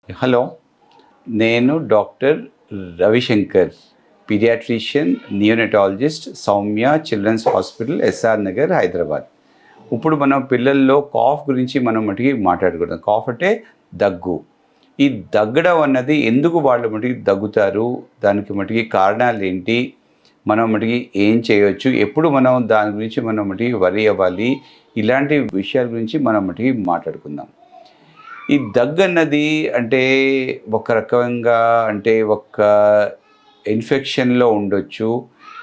Hello, నేను doctor Ravishankar, paediatrician, neonatologist, Soumya children's hospital, SR Nagar, Hyderabad. ఇప్పుడు మనం పిల్లల్లో కాఫ్ గురించి మనం మటుకి మాట్లాడుకుందాం. కాఫ్ అంటే దగ్గు. ఈ దగ్గడం అన్నది ఎందుకు వాళ్ళు మటుకి దగ్గుతారు, దానికి మటుకి కారణాలు ఏంటి, మనం మటుకి ఏం చేయవచ్చు, ఎప్పుడు మనం దాని గురించి మనం మటుకి వరి అవ్వాలి, ఇలాంటి విషయాల గురించి మనం మటుకి మాట్లాడుకుందాం. ఈ దగ్గు అన్నది అంటే ఒక రకంగా అంటే ఒక ఇన్ఫెక్షన్లో ఉండొచ్చు.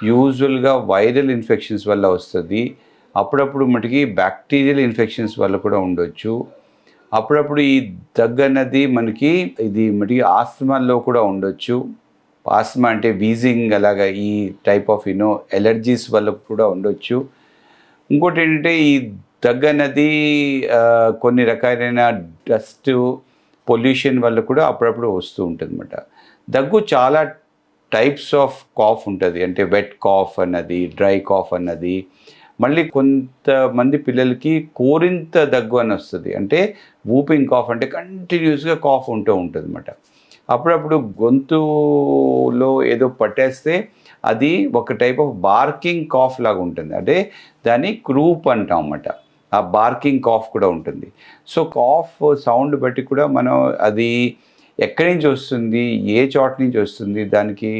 యూజువల్గా వైరల్ ఇన్ఫెక్షన్స్ వల్ల వస్తుంది. అప్పుడప్పుడు మటుకి బ్యాక్టీరియల్ ఇన్ఫెక్షన్స్ వల్ల కూడా ఉండొచ్చు. అప్పుడప్పుడు ఈ దగ్గు అన్నది మనకి ఇది మటుకి ఆస్తమాలో కూడా ఉండొచ్చు. ఆస్తమా అంటే వీజింగ్ అలాగా ఈ టైప్ ఆఫ్ ఎలర్జీస్ వల్ల కూడా ఉండొచ్చు. ఇంకోటి ఏంటంటే ఈ దగ్గు అన్నది కొన్ని రకాలైన డస్ట్ పొల్యూషన్ వల్ల కూడా అప్పుడప్పుడు వస్తూ ఉంటుంది అన్నమాట. దగ్గు చాలా టైప్స్ ఆఫ్ కాఫ్ ఉంటుంది. అంటే వెట్ కాఫ్ అన్నది, డ్రై కాఫ్ అన్నది, మళ్ళీ కొంతమంది పిల్లలకి కోరింత దగ్గు అని వస్తుంది. అంటే వూపింగ్ కాఫ్, అంటే కంటిన్యూస్గా కాఫ్ ఉంటుంది అన్నమాట. అప్పుడప్పుడు గొంతులో ఏదో పట్టేస్తే అది ఒక టైప్ ఆఫ్ బార్కింగ్ కాఫ్ లాగా ఉంటుంది. అంటే దాన్ని క్రూప్ అంటాం అన్నమాట. ఆ బార్కింగ్ కాఫ్ కూడా ఉంటుంది. సో కాఫ్ సౌండ్ బట్టి కూడా మనం అది ఎక్కడి నుంచి వస్తుంది, ఏ చోట నుంచి వస్తుంది, దానికి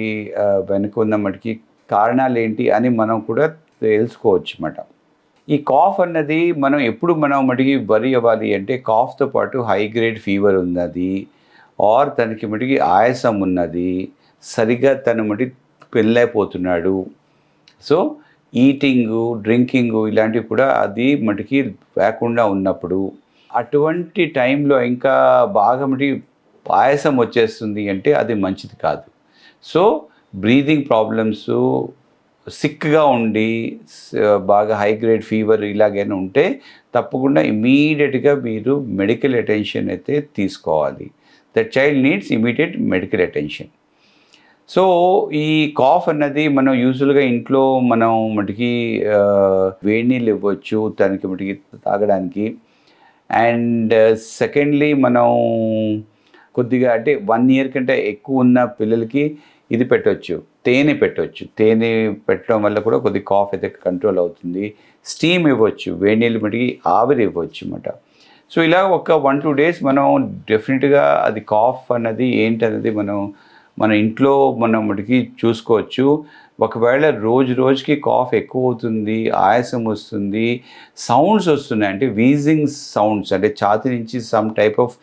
వెనుక ఉన్న మటుకి కారణాలు ఏంటి అని మనం కూడా తెలుసుకోవచ్చు అన్నమాట. ఈ కాఫ్ అన్నది మనం ఎప్పుడు మనం మటుకి వరి అవ్వాలి అంటే, కాఫ్తో పాటు హై గ్రేడ్ ఫీవర్ ఉన్నది, ఆర్ తనకి మటుకి ఆయాసం ఉన్నది, సరిగ్గా తను మటుకి పెళ్ళైపోతున్నాడు, సో ఈటింగు, డ్రింకింగు ఇలాంటివి కూడా అది మటుకి లేకుండా ఉన్నప్పుడు, అటువంటి టైంలో ఇంకా బాగా మటుకి ఆయాసం వచ్చేస్తుంది అంటే అది మంచిది కాదు. సో బ్రీదింగ్ ప్రాబ్లమ్స్, సిక్గా ఉండి బాగా హై గ్రేడ్ ఫీవర్ ఇలాగైనా ఉంటే తప్పకుండా ఇమీడియట్గా మీరు మెడికల్ అటెన్షన్ అయితే తీసుకోవాలి. The child needs immediate medical attention. So ఈ కాఫ్ అన్నది మనం యూజువల్గా ఇంట్లో మనం మటుకి వేడి నీళ్ళు ఇవ్వచ్చు దానికి మటుకి తాగడానికి. అండ్ సెకండ్లీ మనం కొద్దిగా అంటే 1 year కంటే ఎక్కువ ఉన్న పిల్లలకి ఇది పెట్టవచ్చు, తేనె పెట్టవచ్చు. తేనె పెట్టడం వల్ల కూడా కొద్ది కాఫ్ అయితే కంట్రోల్ అవుతుంది. స్టీమ్ ఇవ్వచ్చు, వేడి నీళ్ళు మటుకి ఆవిరి ఇవ్వచ్చు అన్నమాట. సో ఇలా ఒక 1-2 days మనం డెఫినెట్గా అది కాఫ్ అన్నది ఏంటన్నది మన ఇంట్లో మనం మటుకి చూసుకోవచ్చు. ఒకవేళ రోజుకి కాఫ్ ఎక్కువ అవుతుంది, ఆయాసం వస్తుంది, సౌండ్స్ వస్తున్నాయి, అంటే వీజింగ్ సౌండ్స్, అంటే ఛాతీ నుంచి some type of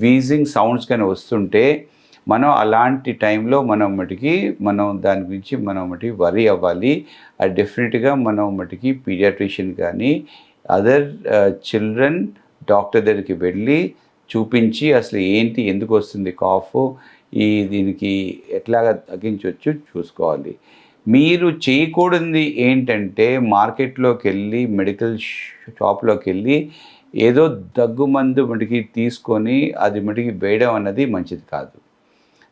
wheezing sounds కానీ వస్తుంటే మనం అలాంటి టైంలో మనం దాని గురించి మటుకి వరి అవ్వాలి. అది డెఫినెట్గా మనం మటుకి పీడియాట్రిషియన్ కానీ అదర్ చిల్డ్రన్ డాక్టర్ దగ్గరికి వెళ్ళి చూపించి అసలు ఏంటి, ఎందుకు వస్తుంది కాఫ్, దీనికి ఎట్లాగా తగ్గించవచ్చు చూసుకోవాలి. మీరు చేయకూడనిది ఏంటంటే మార్కెట్లోకి వెళ్ళి, మెడికల్ షాప్లోకి వెళ్ళి ఏదో దగ్గు మందు మటుకి తీసుకొని అది మటుకి వేయడం అన్నది మంచిది కాదు.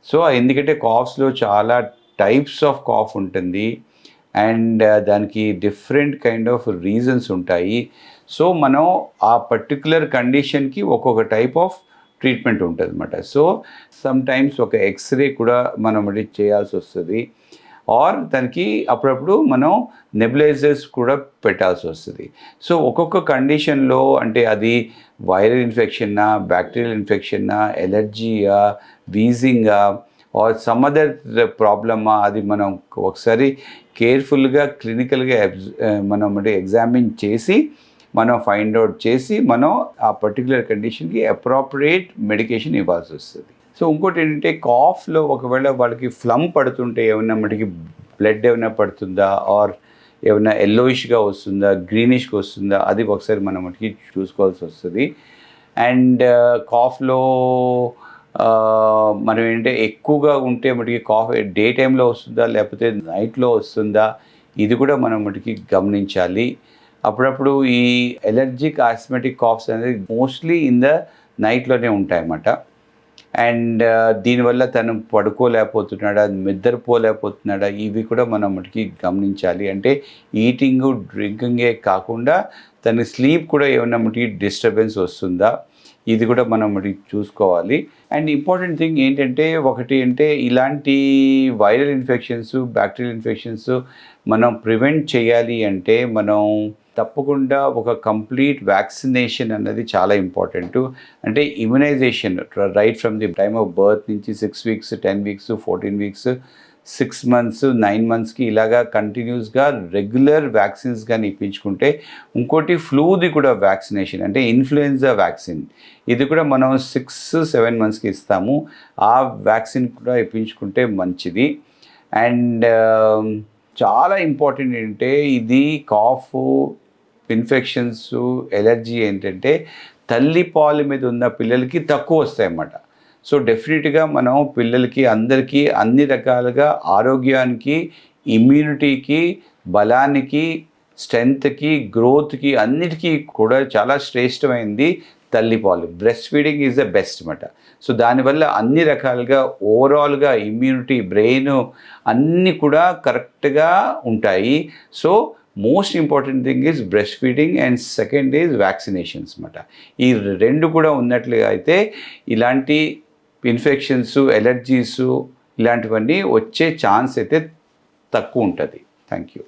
సో ఎందుకంటే కాఫ్స్లో చాలా టైప్స్ ఆఫ్ కాఫ్ ఉంటుంది అండ్ దానికి డిఫరెంట్ కైండ్ ఆఫ్ రీజన్స్ ఉంటాయి. సో మనం ఆ పర్టికులర్ కండిషన్కి ఒక్కొక్క టైప్ ఆఫ్ ట్రీట్మెంట్ ఉంటుంది అన్నమాట. సో సమ్ టైమ్స్ ఒక ఎక్స్రే కూడా మనం చేయాల్సి వస్తుంది, ఆర్ దానికి అప్పుడప్పుడు మనం నెబులైజర్స్ కూడా పెట్టాల్సి వస్తుంది. సో ఒక్కొక్క కండిషన్లో అంటే అది వైరల్ ఇన్ఫెక్షన్నా, బ్యాక్టీరియల్ ఇన్ఫెక్షన్నా, ఎలర్జీయా, వీజింగా, ఆర్ సమ్ అదర్ ప్రాబ్లమా, అది మనం ఒకసారి కేర్ఫుల్గా క్లినికల్గా మనం ఎగ్జామిన్ చేసి మనం ఫైండ్ అవుట్ చేసి మనం ఆ పర్టికులర్ కండిషన్కి అప్రోప్రియేట్ మెడికేషన్ ఇవ్వాల్సి వస్తుంది. సో ఇంకోటి ఏంటంటే కాఫ్లో ఒకవేళ వాళ్ళకి ఫ్లమ్ పడుతుంటే ఏమైనా మటుకి బ్లడ్ ఏమైనా పడుతుందా, ఆర్ ఏమైనా ఎల్లోయిష్గా వస్తుందా, గ్రీనిష్గా వస్తుందా, అది ఒకసారి మనం మటుకి చూసుకోవాల్సి వస్తుంది. అండ్ కాఫ్లో మనం ఏంటంటే ఎక్కువగా ఉంటే మటుకి కాఫ్ డే టైంలో వస్తుందా లేకపోతే నైట్లో వస్తుందా, ఇది కూడా మనం మటుకి గమనించాలి. అప్పుడప్పుడు ఈ ఎలర్జిక్ ఆస్మెటిక్ కాఫ్స్ అనేది మోస్ట్లీ ఇన్ ద నైట్లోనే ఉంటాయన్నమాట. అండ్ దీనివల్ల తను పడుకోలేకపోతున్నాడా, నిద్రపోలేకపోతున్నాడా, ఇవి కూడా మనం మటుకి గమనించాలి. అంటే ఈటింగు, డ్రింకింగే కాకుండా తన స్లీప్ కూడా ఏమన్నా మటుకి డిస్టర్బెన్స్ వస్తుందా, ఇది కూడా మనం మరి చూసుకోవాలి. అండ్ ఇంపార్టెంట్ థింగ్ ఏంటంటే ఒకటి అంటే ఇలాంటి వైరల్ ఇన్ఫెక్షన్స్, బ్యాక్టీరియల్ ఇన్ఫెక్షన్స్ మనం ప్రివెంట్ చేయాలి అంటే మనం తప్పకుండా ఒక కంప్లీట్ వ్యాక్సినేషన్ అన్నది చాలా ఇంపార్టెంట్. అంటే immunisation right from the time of birth నుంచి 6 వీక్స్, 10 వీక్స్, 14 వీక్స్, 6 మంత్స్, 9 మంత్స్కి ఇలాగా కంటిన్యూస్గా రెగ్యులర్ వ్యాక్సిన్స్ కానీ ఇప్పించుకుంటే, ఇంకోటి ఫ్లూది కూడా వ్యాక్సినేషన్ అంటే ఇన్ఫ్లుయెన్జా వ్యాక్సిన్, ఇది కూడా మనం 6-7 మంత్స్కి ఇస్తాము. ఆ వ్యాక్సిన్ కూడా ఇప్పించుకుంటే మంచిది. అండ్ చాలా ఇంపార్టెంట్ ఏంటంటే ఇది కాఫ్, ఇన్ఫెక్షన్స్, ఎలర్జీ ఏంటంటే తల్లి పాలు మీద ఉన్న పిల్లలకి తక్కువ వస్తాయన్నమాట. సో డెఫినెట్గా మనం పిల్లలకి అందరికీ అన్ని రకాలుగా ఆరోగ్యానికి, ఇమ్యూనిటీకి, బలానికి, స్ట్రెంగ్త్కి, గ్రోత్కి అన్నిటికీ కూడా చాలా శ్రేష్టమైనది తల్లిపాలు. Breast feeding is the best అన్నమాట. సో దానివల్ల అన్ని రకాలుగా ఓవరాల్గా ఇమ్యూనిటీ, బ్రెయిన్ అన్నీ కూడా కరెక్ట్గా ఉంటాయి. So most important thing is breast feeding and second is vaccinations అన్నమాట. ఈ రెండు కూడా ఉన్నట్లుగా అయితే ఇలాంటి ఇన్ఫెక్షన్స్, ఎలర్జీసు ఇలాంటివన్నీ వచ్చే ఛాన్స్ అయితే తక్కువ ఉంటుంది. Thank you.